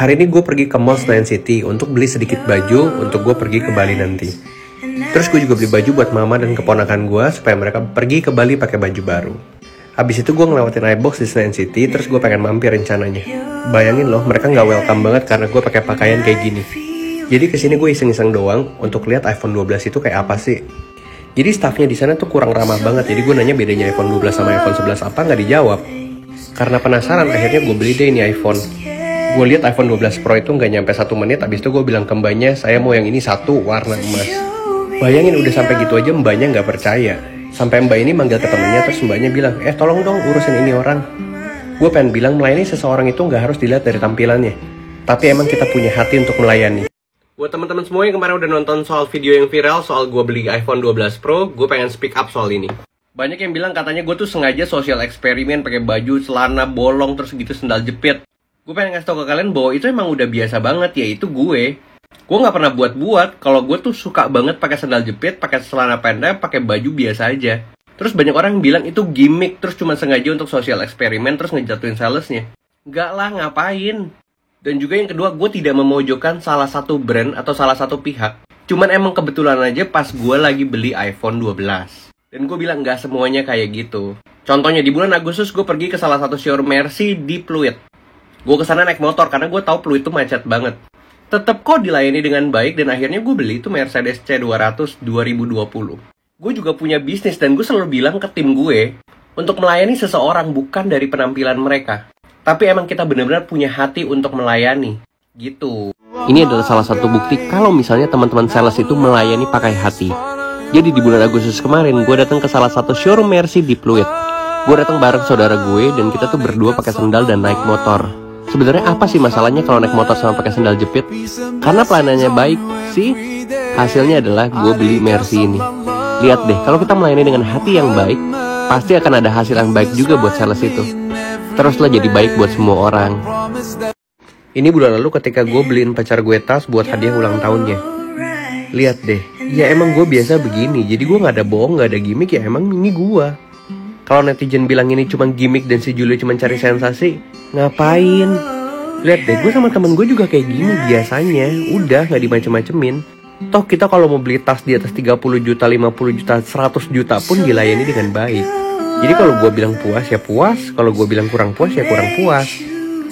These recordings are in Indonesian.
Hari ini gue pergi ke Mall Senayan City untuk beli sedikit baju untuk gue pergi ke Bali nanti. Terus gue juga beli baju buat mama dan keponakan gue supaya mereka pergi ke Bali pakai baju baru. Habis itu gue ngelewatin iBox di Senayan City, terus gue pengen mampir rencananya. Bayangin loh, mereka nggak welcome banget karena gue pakai pakaian kayak gini. Jadi kesini gue iseng-iseng doang untuk lihat iPhone 12 itu kayak apa sih. Jadi staffnya di sana tuh kurang ramah banget, jadi gue nanya bedanya iPhone 12 sama iPhone 11 apa, nggak dijawab. Karena penasaran, akhirnya gue beli deh ini iPhone. Gue lihat iPhone 12 Pro itu nggak nyampe 1 menit, abis itu gue bilang ke mbaknya, saya mau yang ini satu warna emas. Bayangin udah sampai gitu aja mbaknya nggak percaya. Sampai mbak ini manggil ke temennya, terus mbaknya bilang, tolong dong urusin ini orang. Gue pengen bilang melayani seseorang itu nggak harus dilihat dari tampilannya, tapi emang kita punya hati untuk melayani. Buat teman-teman semua yang kemarin udah nonton soal video yang viral soal gue beli iPhone 12 Pro, gue pengen speak up soal ini. Banyak yang bilang katanya gue tuh sengaja social eksperimen pakai baju, celana bolong, terus gitu sendal jepit. Gue pengen ngasih tau ke kalian bahwa itu emang udah biasa banget, yaitu gue nggak pernah buat-buat. Kalau gue tuh suka banget pakai sandal jepit, pakai celana pendek, pakai baju biasa aja. Terus banyak orang yang bilang itu gimmick, terus cuma sengaja untuk social eksperimen, terus ngejatuhin salesnya. Nggak lah, ngapain? Dan juga yang kedua, gue tidak memojokkan salah satu brand atau salah satu pihak. Cuman emang kebetulan aja pas gue lagi beli iPhone 12. Dan gue bilang nggak semuanya kayak gitu. Contohnya di bulan Agustus gue pergi ke salah satu showroom Mercy di Pluit. Gue kesana naik motor karena gue tahu Pluit itu macet banget. Tetep kok dilayani dengan baik dan akhirnya gue beli itu Mercedes C200 2020. Gue juga punya bisnis dan gue selalu bilang ke tim gue untuk melayani seseorang bukan dari penampilan mereka, tapi emang kita benar-benar punya hati untuk melayani, gitu. Ini adalah salah satu bukti kalau misalnya teman-teman sales itu melayani pakai hati. Jadi di bulan Agustus kemarin gue datang ke salah satu showroom Mercy di Pluit. Gue datang bareng saudara gue dan kita tuh berdua pakai sendal dan naik motor. Sebenarnya apa sih masalahnya kalau naik motor sama pakai sendal jepit? Karena pelayanannya baik sih. Hasilnya adalah gue beli Mercy ini. Lihat deh, kalau kita melayani dengan hati yang baik, pasti akan ada hasil yang baik juga buat sales itu. Teruslah jadi baik buat semua orang. Ini bulan lalu ketika gue beliin pacar gue tas buat hadiah ulang tahunnya. Lihat deh, ya emang gue biasa begini. Jadi gue gak ada bohong, gak ada gimmick, ya emang ini gue. Kalau netizen bilang ini cuma gimmick dan si Julio cuma cari sensasi, ngapain? Lihat deh, gue sama temen gue juga kayak gini biasanya. Udah, gak dimacem-macemin. Toh kita kalau mau beli tas di atas 30 juta, 50 juta, 100 juta pun dilayani dengan baik. Jadi kalau gue bilang puas ya puas, kalau gue bilang kurang puas ya kurang puas.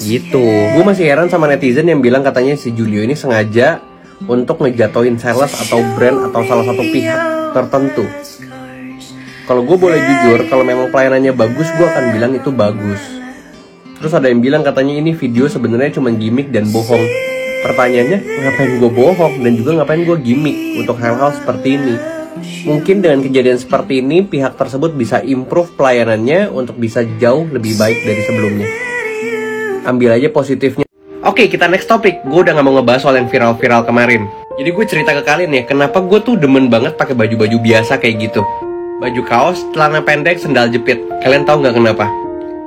Gitu. Gue masih heran sama netizen yang bilang katanya si Julio ini sengaja untuk ngejatoin sales atau brand atau salah satu pihak tertentu. Kalau gue boleh jujur, kalau memang pelayanannya bagus, gue akan bilang itu bagus. Terus ada yang bilang katanya ini video sebenarnya cuma gimmick dan bohong. Pertanyaannya, ngapain gue bohong dan juga ngapain gue gimmick untuk hal-hal seperti ini? Mungkin dengan kejadian seperti ini, pihak tersebut bisa improve pelayanannya untuk bisa jauh lebih baik dari sebelumnya. Ambil aja positifnya. Oke, kita next topic. Gue udah gak mau ngebahas soal yang viral-viral kemarin. Jadi gue cerita ke kalian ya, kenapa gue tuh demen banget pakai baju-baju biasa kayak gitu. Baju kaos, celana pendek, sendal jepit. Kalian tahu nggak kenapa?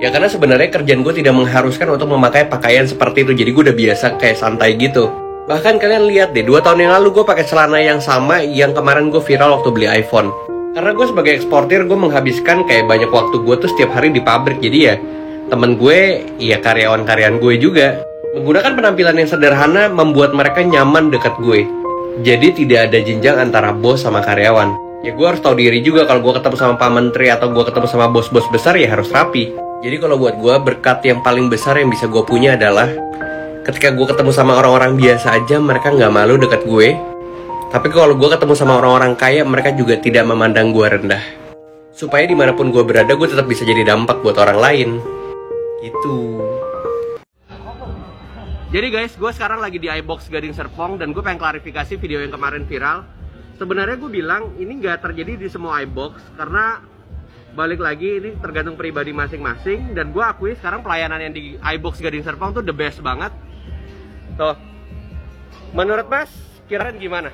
Ya karena sebenarnya kerjaan gue tidak mengharuskan untuk memakai pakaian seperti itu. Jadi gue udah biasa kayak santai gitu. Bahkan kalian lihat deh, 2 tahun yang lalu gue pakai celana yang sama yang kemarin gue viral waktu beli iPhone. Karena gue sebagai eksportir, gue menghabiskan kayak banyak waktu gue tuh setiap hari di pabrik. Jadi ya temen gue, ya karyawan-karyawan gue juga. Menggunakan penampilan yang sederhana membuat mereka nyaman dekat gue. Jadi tidak ada jenjang antara bos sama karyawan. Ya gue harus tahu diri juga, kalau gue ketemu sama Pak Menteri atau gue ketemu sama bos-bos besar ya harus rapi. Jadi kalau buat gue, berkat yang paling besar yang bisa gue punya adalah ketika gue ketemu sama orang-orang biasa aja, mereka nggak malu dekat gue. Tapi kalau gue ketemu sama orang-orang kaya, mereka juga tidak memandang gue rendah. Supaya dimanapun gue berada, gue tetap bisa jadi dampak buat orang lain. Gitu. Jadi guys, gue sekarang lagi di iBox Gading Serpong dan gue pengen klarifikasi video yang kemarin viral. Sebenarnya gue bilang ini nggak terjadi di semua iBox karena balik lagi ini tergantung pribadi masing-masing, dan gue akui sekarang pelayanan yang di iBox Gading Serpong tuh the best banget. Tuh, menurut Mas, kira-kira gimana?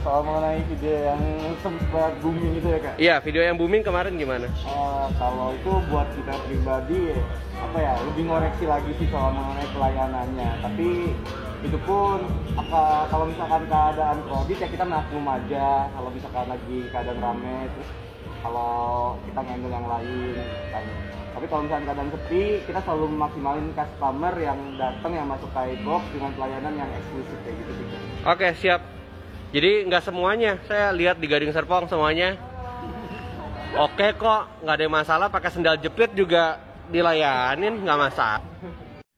Soal mengenai video yang sempat booming itu ya Kak? Iya, video yang booming kemarin gimana? Kalau itu buat kita pribadi, apa ya, lebih ngoreksi lagi sih soal mengenai pelayanannya. Tapi itu pun kalau misalkan keadaan kredit ya kita maklum aja. Kalau misalkan lagi keadaan rame, terus kalau kita ngambil yang lain kan. Tapi kalau misalnya keadaan sepi, kita selalu memaksimalin customer yang datang, yang masuk ke iBox dengan pelayanan yang eksklusif kayak gitu. Oke, siap. Jadi nggak semuanya, saya lihat di Gading Serpong semuanya oke kok, nggak ada masalah, pakai sendal jepit juga dilayanin, nggak masalah.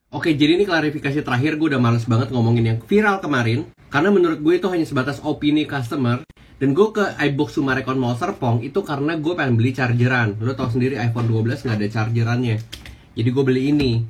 Oke, jadi ini klarifikasi terakhir, gue udah males banget ngomongin yang viral kemarin. Karena menurut gue itu hanya sebatas opini customer. Dan gue ke iBox Summarecon Mall Serpong itu karena gue pengen beli chargeran. Lo tau sendiri iPhone 12 nggak ada chargerannya. Jadi gue beli ini.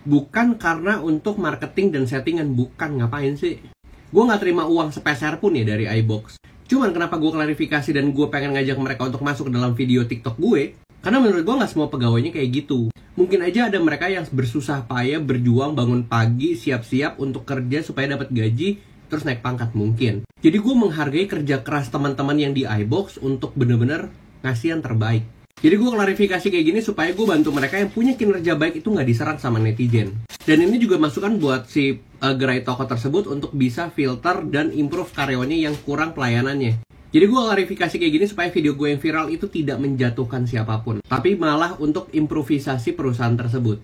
Bukan karena untuk marketing dan settingan, bukan, ngapain sih? Gue nggak terima uang sepeser pun ya dari iBox. Cuman kenapa gue klarifikasi dan gue pengen ngajak mereka untuk masuk ke dalam video TikTok gue? Karena menurut gue nggak semua pegawainya kayak gitu. Mungkin aja ada mereka yang bersusah payah, berjuang, bangun pagi, siap-siap untuk kerja supaya dapat gaji, terus naik pangkat mungkin. Jadi gue menghargai kerja keras teman-teman yang di iBox untuk bener-bener ngasih yang terbaik. Jadi gue klarifikasi kayak gini supaya gue bantu mereka yang punya kinerja baik itu nggak diserang sama netizen. Dan ini juga masukan buat si gerai toko tersebut untuk bisa filter dan improve karyawannya yang kurang pelayanannya. Jadi gue klarifikasi kayak gini supaya video gue yang viral itu tidak menjatuhkan siapapun, tapi malah untuk improvisasi perusahaan tersebut.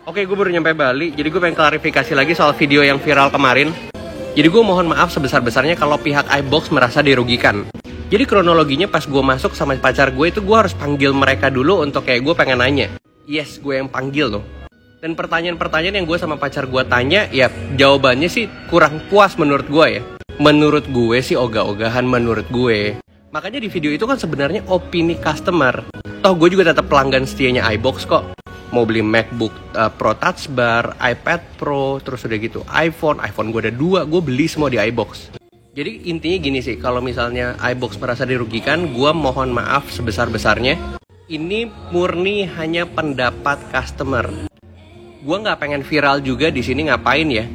Oke, gue baru nyampe Bali, jadi gue pengen klarifikasi lagi soal video yang viral kemarin. Jadi gue mohon maaf sebesar-besarnya kalau pihak iBox merasa dirugikan. Jadi kronologinya pas gue masuk sama pacar gue itu gue harus panggil mereka dulu untuk kayak gue pengen nanya. Yes, gue yang panggil loh. Dan pertanyaan-pertanyaan yang gue sama pacar gue tanya, ya jawabannya sih kurang puas menurut gue ya. Menurut gue sih ogah-ogahan menurut gue. Makanya di video itu kan sebenarnya opini customer. Toh gue juga tetap pelanggan setianya iBox kok. Mau beli MacBook Pro Touch Bar, iPad Pro, terus udah gitu iPhone gue ada 2, gue beli semua di iBox. Jadi intinya gini sih, kalau misalnya iBox merasa dirugikan, gue mohon maaf sebesar-besarnya. Ini murni hanya pendapat customer. Gue nggak pengen viral juga di sini, ngapain ya?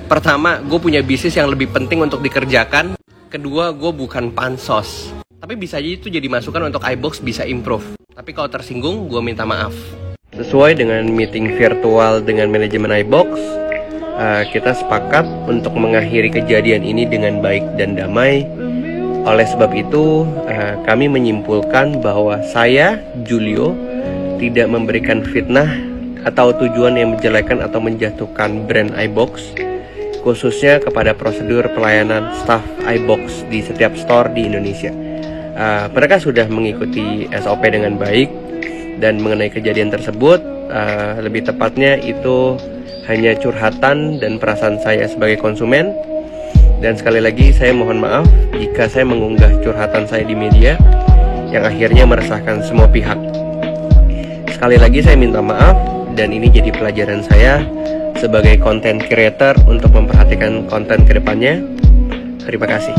Pertama, gue punya bisnis yang lebih penting untuk dikerjakan. Kedua, gue bukan pansos. Tapi bisa aja itu jadi masukan untuk iBox bisa improve. Tapi kalau tersinggung, gue minta maaf. Sesuai dengan meeting virtual dengan manajemen iBox, kita sepakat untuk mengakhiri kejadian ini dengan baik dan damai. Oleh sebab itu, kami menyimpulkan bahwa saya, Julio, tidak memberikan fitnah atau tujuan yang menjelekan atau menjatuhkan brand iBox, khususnya kepada prosedur pelayanan staff iBox di setiap store di Indonesia. Mereka sudah mengikuti SOP dengan baik, dan mengenai kejadian tersebut, lebih tepatnya itu hanya curhatan dan perasaan saya sebagai konsumen. Dan sekali lagi saya mohon maaf jika saya mengunggah curhatan saya di media yang akhirnya meresahkan semua pihak. Sekali lagi saya minta maaf, dan ini jadi pelajaran saya sebagai content creator untuk memperhatikan konten kedepannya. Terima kasih.